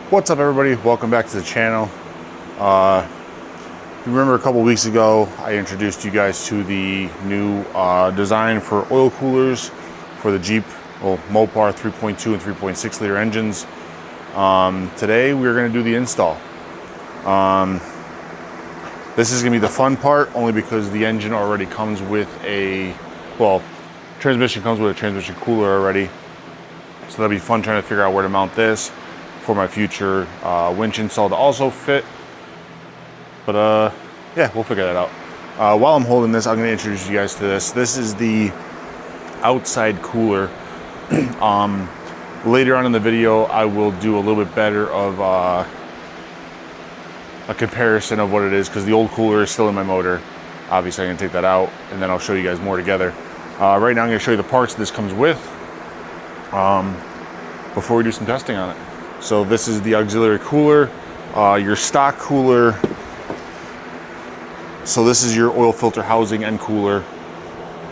What's up, everybody? Welcome back to the channel. You remember a couple weeks ago I introduced you guys to the new design for oil coolers for the Jeep Mopar 3.2 and 3.6 liter engines. Today we're going to do the install. This is going to be the fun part, only because the engine already comes with transmission comes with a transmission cooler already, so that'll be fun trying to figure out where to mount this for my future winch install to also fit. But yeah, we'll figure that out. While I'm holding this, I'm going to introduce you guys to this. This is the outside cooler. Later on in the video, I will do a little bit better of a comparison of what it is, because the old cooler is still in my motor. Obviously, I'm going to take that out, and then I'll show you guys more together. Right now, I'm going to show you the parts this comes with before we do some testing on it. So this is the auxiliary cooler, your stock cooler. So this is your oil filter housing and cooler.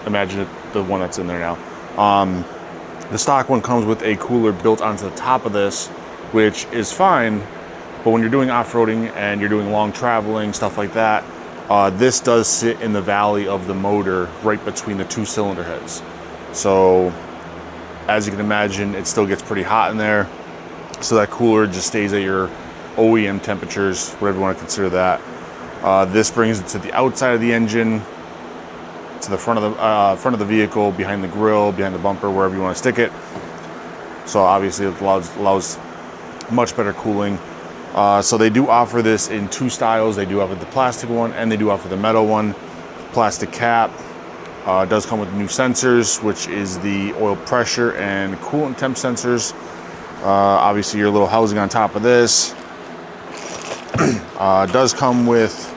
Imagine it, the one that's in there now. The stock one comes with a cooler built onto the top of this, which is fine. But when you're doing off-roading and you're doing long traveling, stuff like that, this does sit in the valley of the motor right between the two cylinder heads. So as you can imagine, it still gets pretty hot in there. So that cooler just stays at your OEM temperatures, whatever you want to consider that. This brings it to the outside of the engine, to the front of the vehicle, behind the grill, behind the bumper, wherever you want to stick it. So obviously it allows much better cooling. So they do offer this in two styles. They do offer the plastic one, and they do offer the metal one. Plastic cap does come with new sensors, which is the oil pressure and coolant temp sensors. Obviously your little housing on top of this does come with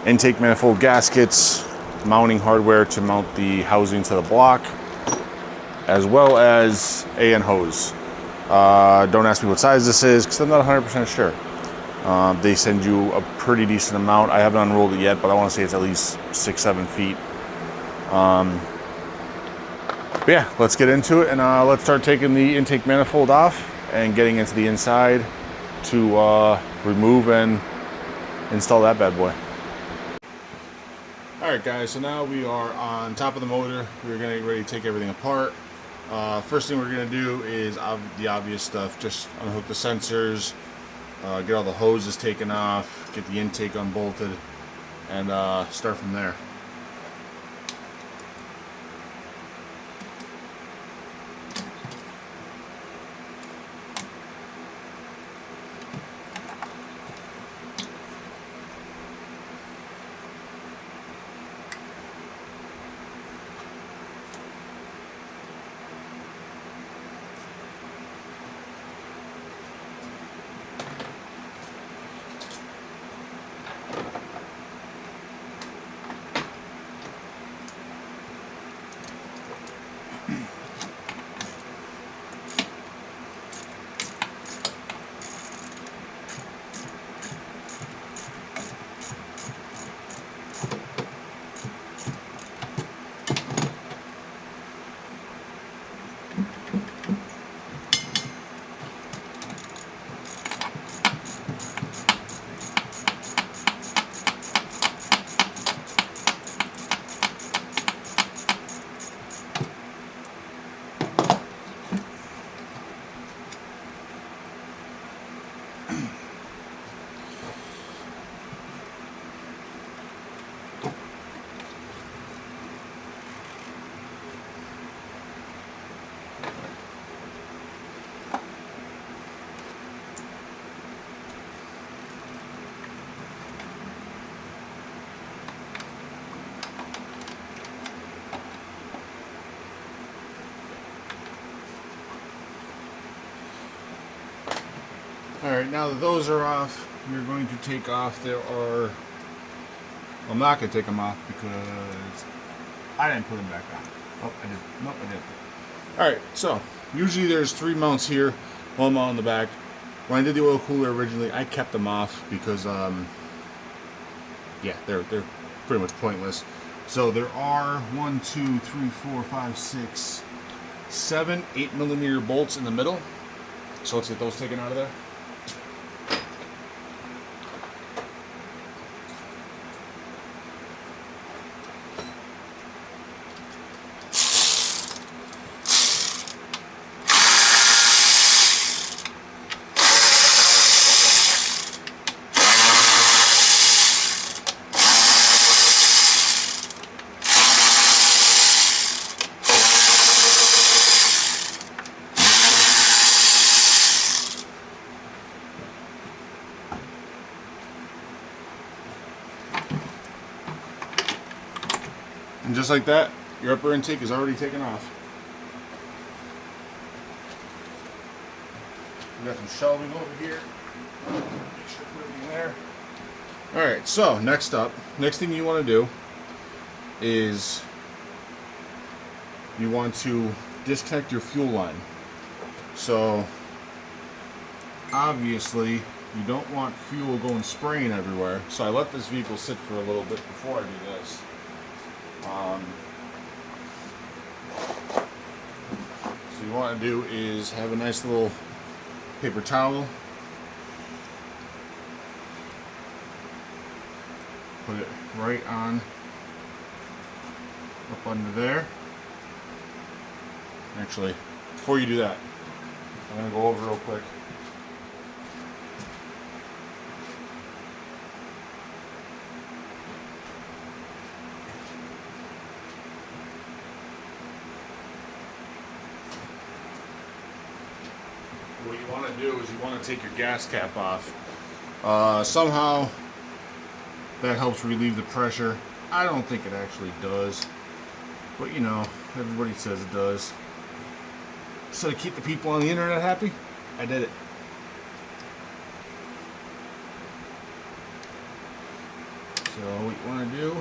intake manifold gaskets, mounting hardware to mount the housing to the block, as well as AN hose. Don't ask me what size this is, because I'm not 100% sure. They send you a pretty decent amount. I haven't unrolled it yet, but I want to say it's at least 6-7 feet. But yeah, let's get into it, and let's start taking the intake manifold off and getting into the inside to remove and install that bad boy. Alright guys, so now we are on top of the motor. We're going to get ready to take everything apart. First thing we're going to do is the obvious stuff. Just unhook the sensors, get all the hoses taken off, get the intake unbolted, and start from there. Alright, now that those are off, we're going to take off I'm not going to take them off because I didn't put them back on. Oh, I did. Nope, I didn't. Alright, so usually there's 3 mounts here, 1 mount on the back. When I did the oil cooler originally, I kept them off because, yeah, they're pretty much pointless. So there are 1, 2, 3, 4, 5, 6, 7 8mm bolts in the middle. So let's get those taken out of there. And just like that, your upper intake is already taken off. We got some shelving over here. Make sure to put everything there. Alright, so next thing you want to do is you want to disconnect your fuel line. So obviously you don't want fuel going spraying everywhere. So I let this vehicle sit for a little bit before I do this. So you want to do is have a nice little paper towel. Put it right on up under there. Actually, before you do that, I'm going to go over real quick. What you want to do is you want to take your gas cap off. Somehow that helps relieve the pressure. I don't think it actually does, but you know, everybody says it does. So to keep the people on the internet happy, I did it. So what you want to do,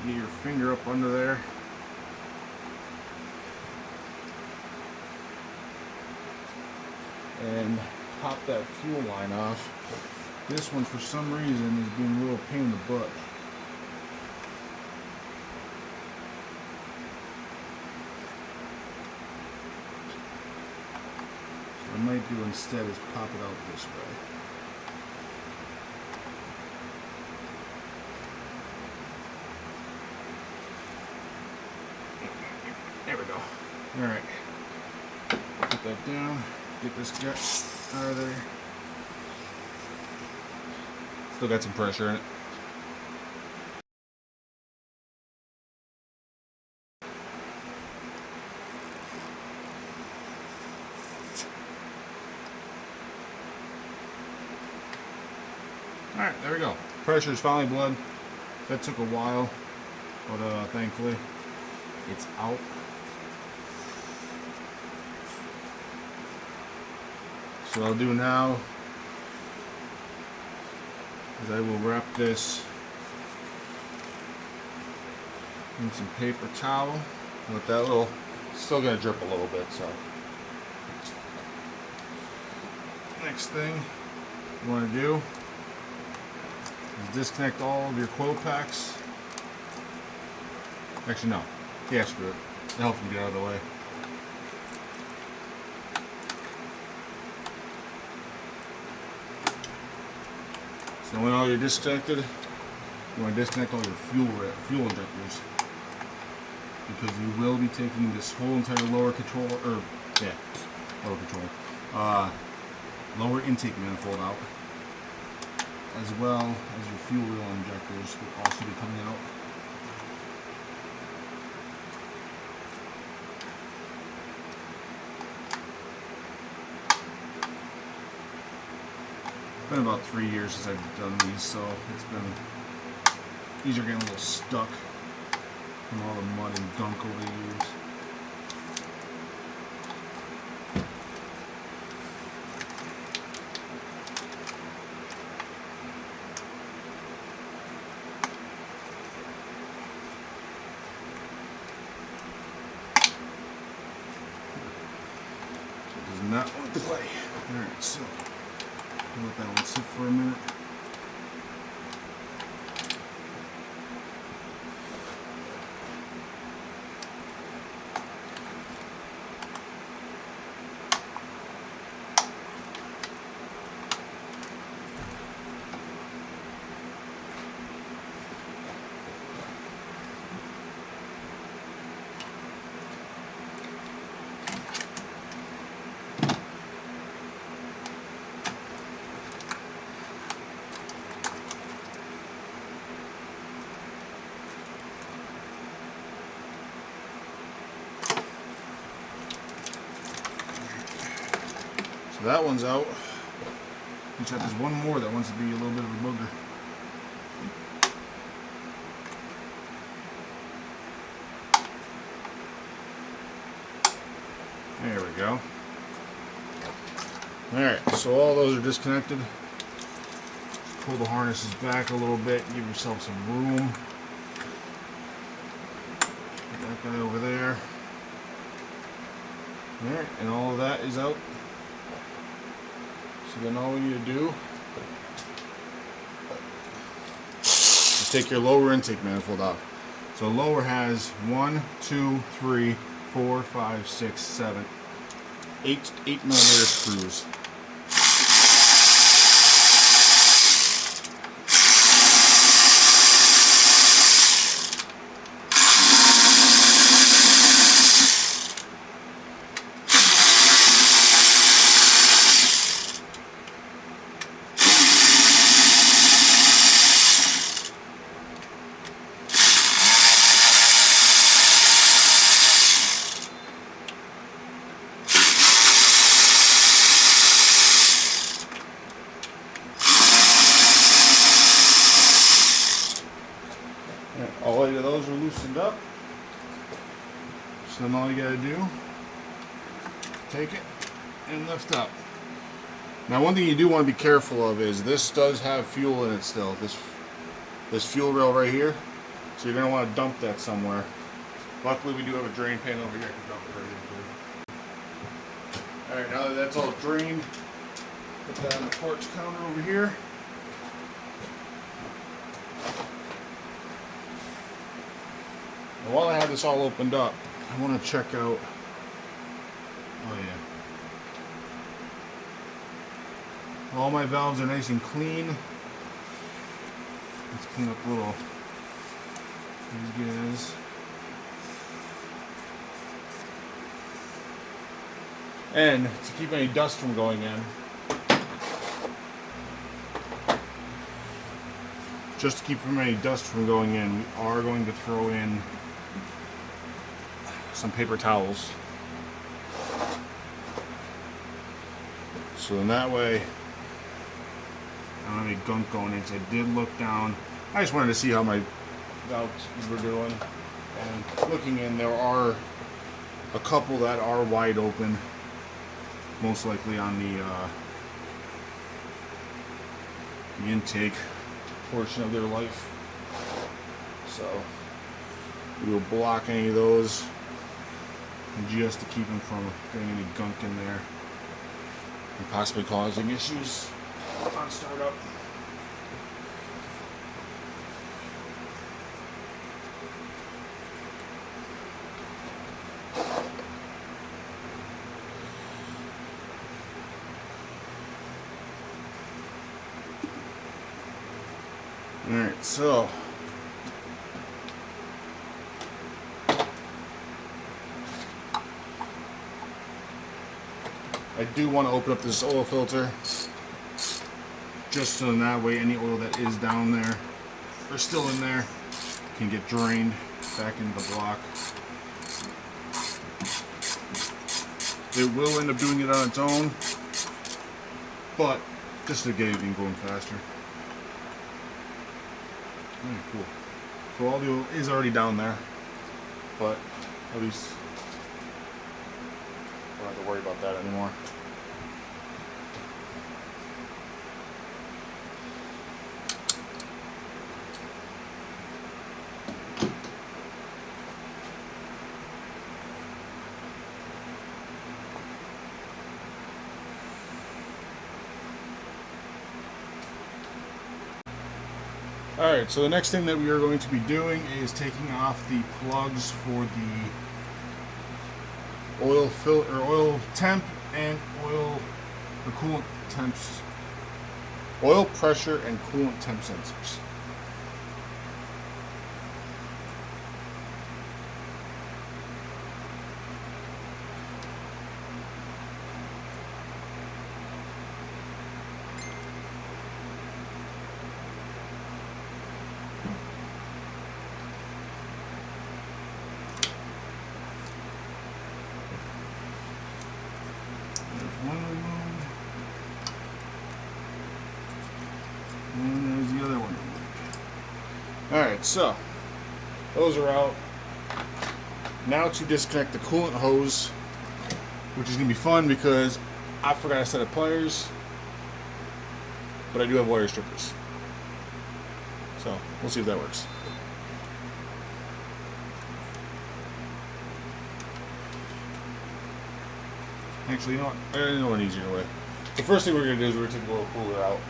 get your finger up under there. And pop that fuel line off. This one, for some reason, is being a real pain in the butt. So what I might do instead is pop it out this way. There we go. Alright. Put that down. Get this gut out of there. Still got some pressure in it. Alright, there we go. Pressure is finally blood. That took a while, but thankfully it's out. So what I'll do now is I will wrap this in some paper towel with that little, still gonna drip a little bit, so. Next thing you wanna do is disconnect all of your coil packs. Actually no, yeah, screw it. It helps me get out of the way. So when all you're disconnected, you want to disconnect all your fuel injectors, because you will be taking this whole entire lower lower intake manifold out, as well as your fuel wheel injectors will also be coming out. It's been about 3 years since I've done these, so these are getting a little stuck from all the mud and gunk over the years. It does not want to play. Alright, so I'll let that one sit for a minute. So that one's out. Looks like there's one more that wants to be a little bit of a booger. go. Alright, so all those are disconnected. Just pull the harnesses back a little bit, give yourself some room. Put that guy over there. Alright, and all of that is out. So then all we need to do is take your lower intake manifold out. So lower has 1, 2, 3, 4, 5, 6, 7, 8mm screws. All 8 of those are loosened up. So then all you gotta do, take it and lift up. Now one thing you do want to be careful of is this does have fuel in it still. This fuel rail right here. So you're gonna want to dump that somewhere. Luckily we do have a drain pan over here I can dump it right into. Alright, now that that's all drained, put that on the quartz counter over here. And while I have this all opened up, I want to check out, oh yeah, all my valves are nice and clean. Let's clean up little these guys. And to keep any dust from going in, just to keep any dust from going in, we are going to throw in some paper towels. So in that way, I don't have any gunk going in, because I did look down. I just wanted to see how my valves were doing. And looking in, there are a couple that are wide open, most likely on the intake portion of their life. So we'll block any of those just to keep them from getting any gunk in there and possibly causing issues on startup. Alright, so I do want to open up this oil filter just so in that way any oil that is down there or still in there can get drained back into the block. It will end up doing it on its own, but just to get everything going faster. Cool. So all the oil is already down there, but at least I don't have to worry about that anymore. Alright, so the next thing that we are going to be doing is taking off the plugs for the oil filter, oil temp and oil or coolant temps, oil pressure and coolant temp sensors. One removed, and there's the other one removed. Alright, so those are out. Now to disconnect the coolant hose which is going to be fun because I forgot a set of pliers, but I do have wire strippers. So we'll see if that works. Actually, you know what? I know an easier way. The first thing we're going to do is we're going to take a little cooler out,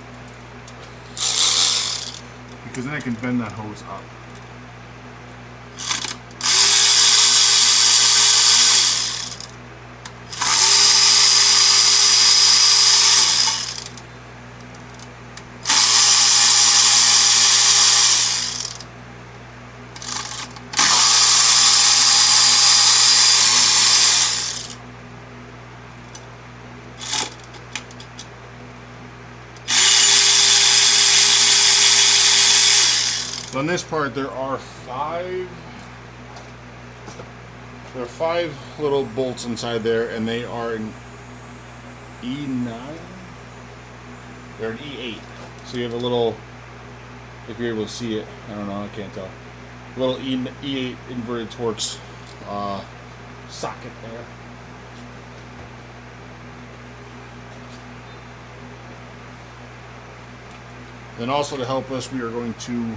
because then I can bend that hose up. So on this part, there are five little bolts inside there, and they are an E9. They're an E8. So you have a little, if you're able to see it, I don't know, I can't tell. A little E8 inverted Torx socket there. Then also to help us, we are going to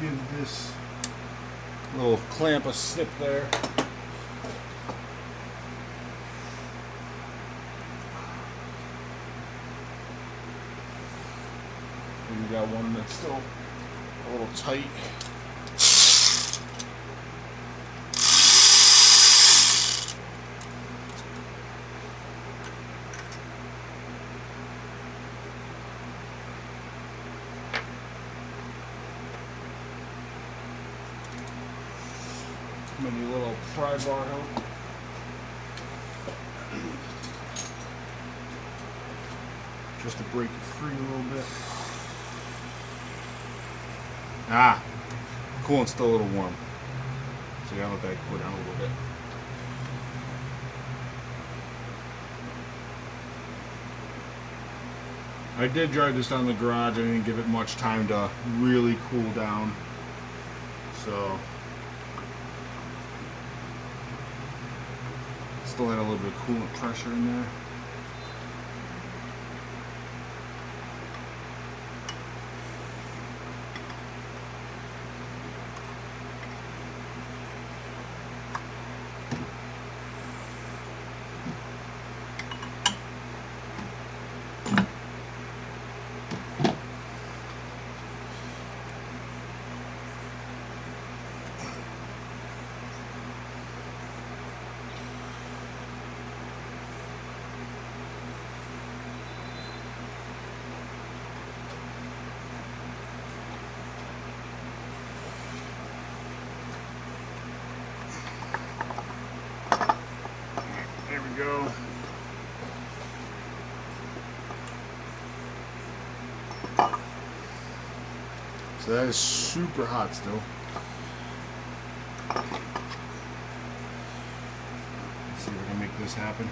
give this little clamp a snip there. And we got one that's still a little tight. Maybe a little pry bar help. Just to break it free a little bit. Ah, coolant's still a little warm, so you gotta let that cool down a little bit. I did drive this down in the garage. I didn't give it much time to really cool down, so still had a little bit of coolant pressure in there. Go. So that is super hot still. Let's see if I can make this happen.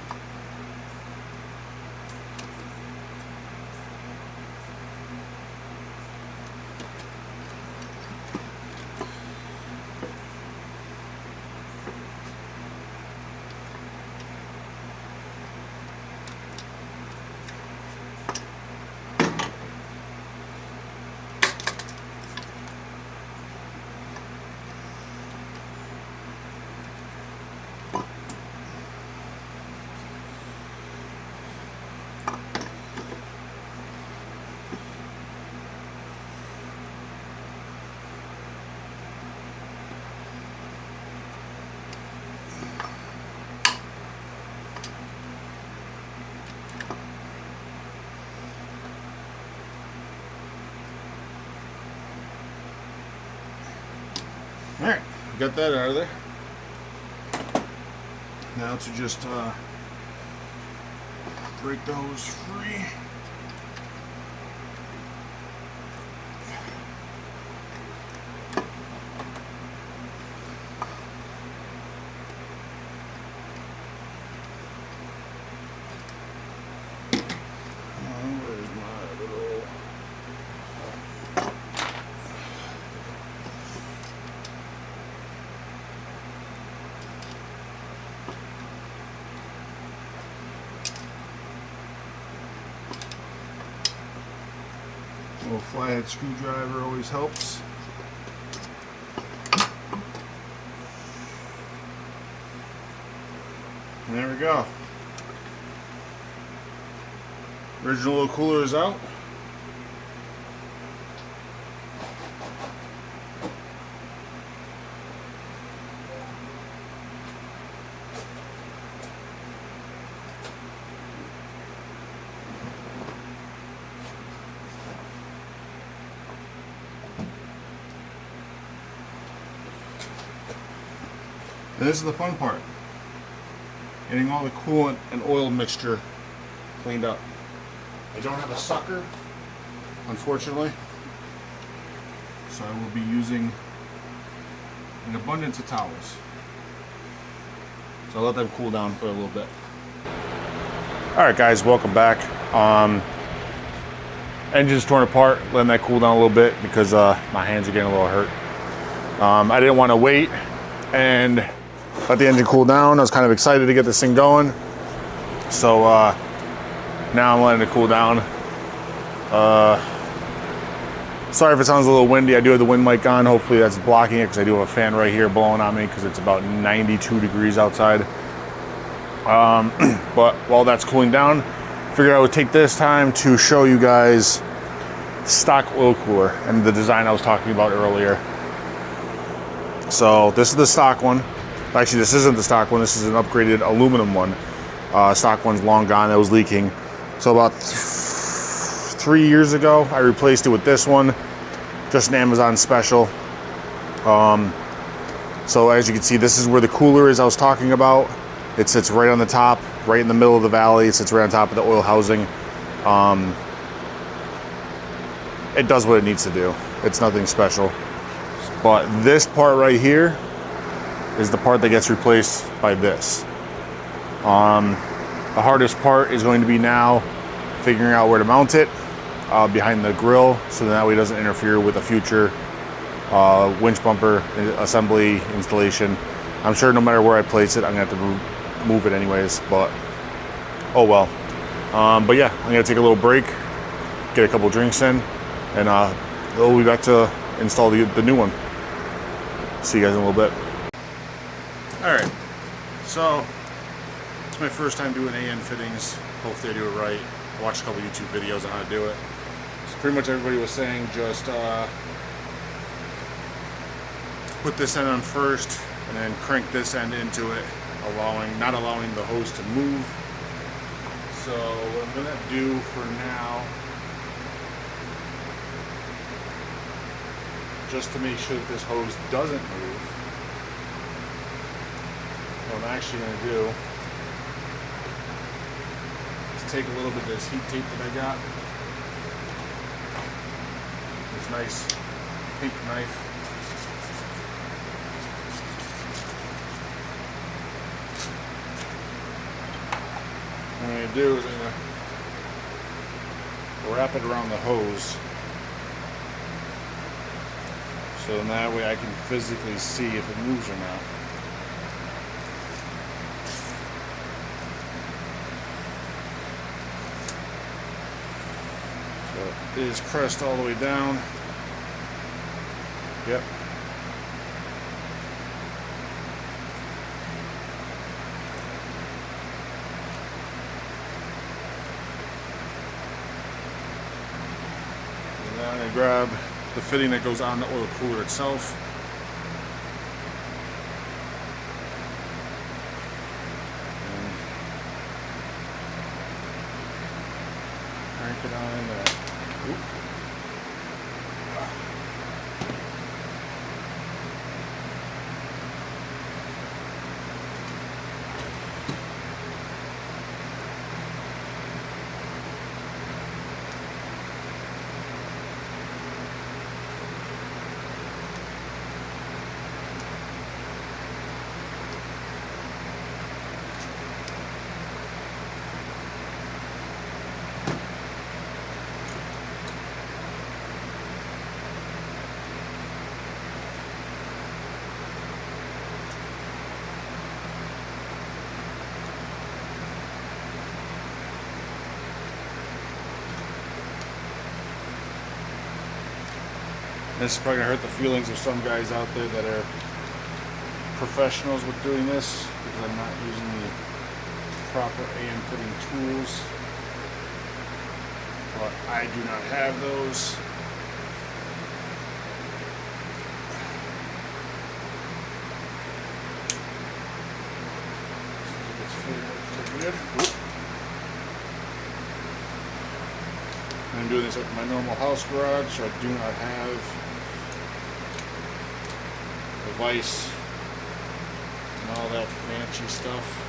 Alright, got that out of there. Now to just break the hose free. Where's my little... little flathead screwdriver always helps. And there we go. Original little cooler is out. And this is the fun part. Getting all the coolant and oil mixture cleaned up. I don't have a sucker, unfortunately, so I will be using an abundance of towels. So I'll let them cool down for a little bit. Alright guys, welcome back. Engine's torn apart, letting that cool down a little bit because my hands are getting a little hurt. I didn't want to wait and let the engine cool down. I was kind of excited to get this thing going. So now I'm letting it cool down. Sorry if it sounds a little windy. I do have the wind mic on. Hopefully that's blocking it because I do have a fan right here blowing on me because it's about 92 degrees outside. But while that's cooling down, I figured I would take this time to show you guys stock oil cooler and the design I was talking about earlier. So this is the stock one. Actually, this isn't the stock one. This is an upgraded aluminum one. Stock one's long gone. That was leaking. So about 3 years ago, I replaced it with this one. Just an Amazon special. So as you can see, this is where the cooler is I was talking about. It sits right on the top, right in the middle of the valley. It sits right on top of the oil housing. It does what it needs to do. It's nothing special. But this part right here is the part that gets replaced by this. The hardest part is going to be now figuring out where to mount it behind the grill so that way it doesn't interfere with a future winch bumper assembly installation. I'm sure no matter where I place it, I'm gonna have to move it anyways, but oh well. But yeah, I'm gonna take a little break, get a couple drinks in, and we'll be back to install the new one. See you guys in a little bit. Alright, so it's my first time doing AN fittings. Hopefully I do it right. I watched a couple YouTube videos on how to do it. So pretty much everybody was saying just put this end on first and then crank this end into it, not allowing the hose to move. So what I'm gonna do for now, just to make sure that this hose doesn't move, what I'm actually going to do is take a little bit of this heat tape that I got, this nice pink knife, what I'm going to do is I'm going to wrap it around the hose. So then that way I can physically see if it moves or not. So it is pressed all the way down. Yep. And then I'm going to grab the fitting that goes on the oil cooler itself. And crank it on there. This is probably gonna hurt the feelings of some guys out there that are professionals with doing this, because I'm not using the proper AM fitting tools. But I do not have those. I'm doing this at my normal house garage, so I do not have the vise and all that fancy stuff.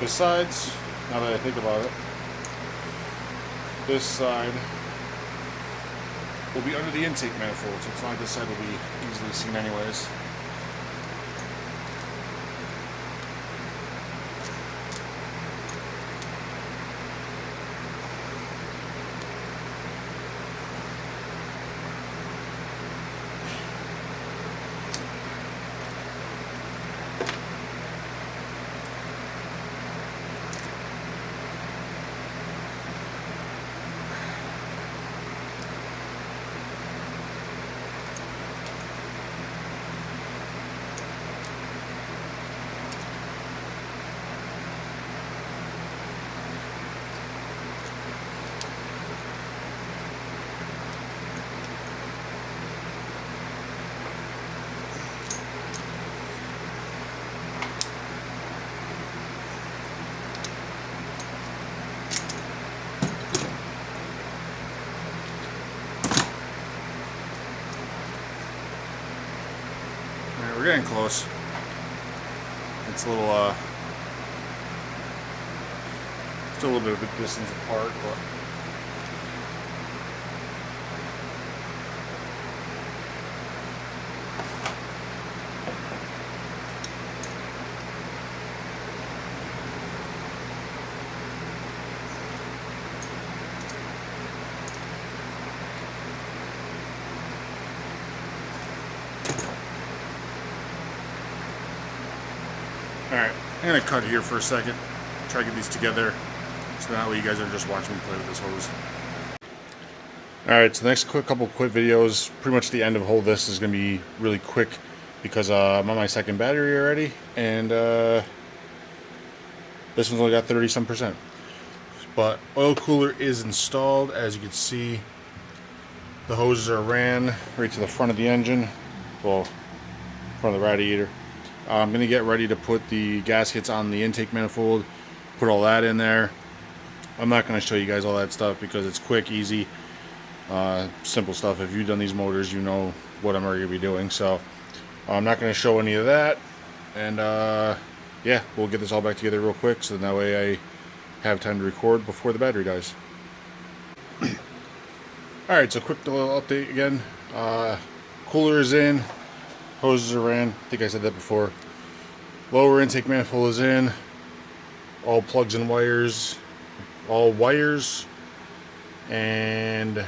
Besides, now that I think about it, this side will be under the intake manifold, so it's not like this side will be easily seen anyways. We're getting close. It's a little, still a little bit of a distance apart, but alright, I'm going to cut here for a second, try to get these together, so that way you guys are just watching me play with this hose. Alright, so the next couple quick videos, pretty much the end of whole this is going to be really quick, because I'm on my second battery already, and this one's only got 30-some%. But oil cooler is installed, as you can see. The hoses are ran right to the front of the engine, well, front of the radiator. I'm going to get ready to put the gaskets on the intake manifold, put all that in there. I'm not going to show you guys all that stuff because it's quick, easy, simple stuff. If you've done these motors, you know what I'm already going to be doing. So I'm not going to show any of that. And yeah, we'll get this all back together real quick, so that way I have time to record before the battery dies. Alright, so quick little update again. Cooler is in. Hoses are ran. I think I said that before. Lower intake manifold is in. All plugs and wires. All wires. And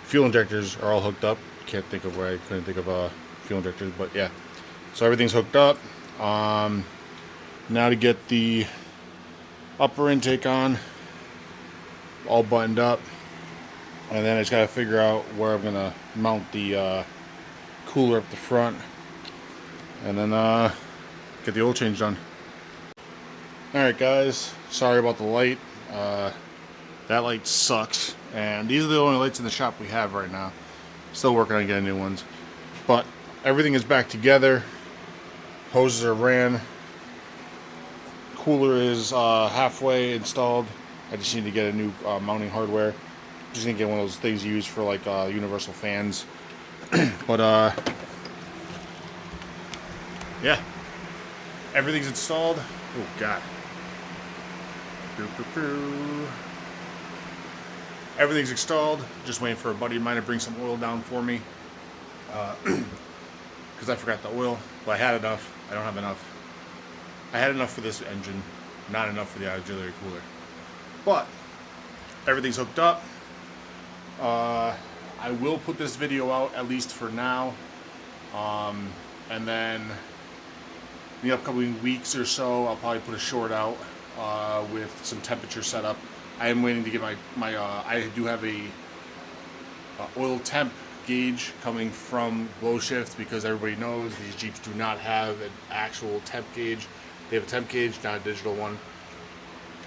fuel injectors are all hooked up. Can't think of why I couldn't think of fuel injectors, but yeah. So everything's hooked up. Now to get the upper intake on. All buttoned up. And then I just got to figure out where I'm going to mount the cooler up the front. And then get the oil change done. Alright guys, sorry about the light. That light sucks. And these are the only lights in the shop we have right now. Still working on getting new ones. But everything is back together. Hoses are ran. Cooler is halfway installed. I just need to get a new mounting hardware. Just gonna get one of those things you use for like universal fans. But yeah, everything's installed. Oh god. Everything's installed. Just waiting for a buddy of mine to bring some oil down for me. Because I forgot the oil. Well, I had enough. I don't have enough. I had enough for this engine. not enough for the auxiliary cooler. But everything's hooked up. I will put this video out at least for now, and then in the upcoming weeks or so, I'll probably put a short out with some temperature setup. I am waiting to get my I do have a oil temp gauge coming from Glow Shift, because everybody knows these Jeeps do not have an actual temp gauge. They have a temp gauge, not a digital one.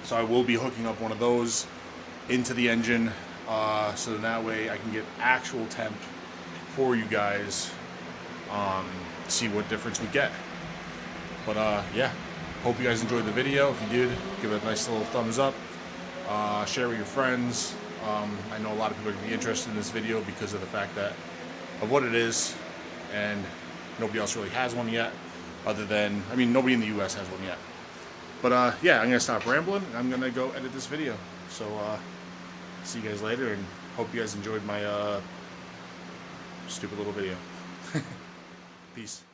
So I will be hooking up one of those into the engine, so that way I can get actual temp for you guys, see what difference we get. But yeah, hope you guys enjoyed the video. If you did, give it a nice little thumbs up, share with your friends. I know a lot of people are going to be interested in this video because of the fact that of what it is, and nobody else really has one yet, other than, I mean, nobody in the US has one yet. But yeah, I'm going to stop rambling, and I'm going to go edit this video. So see you guys later, and hope you guys enjoyed my stupid little video. Peace.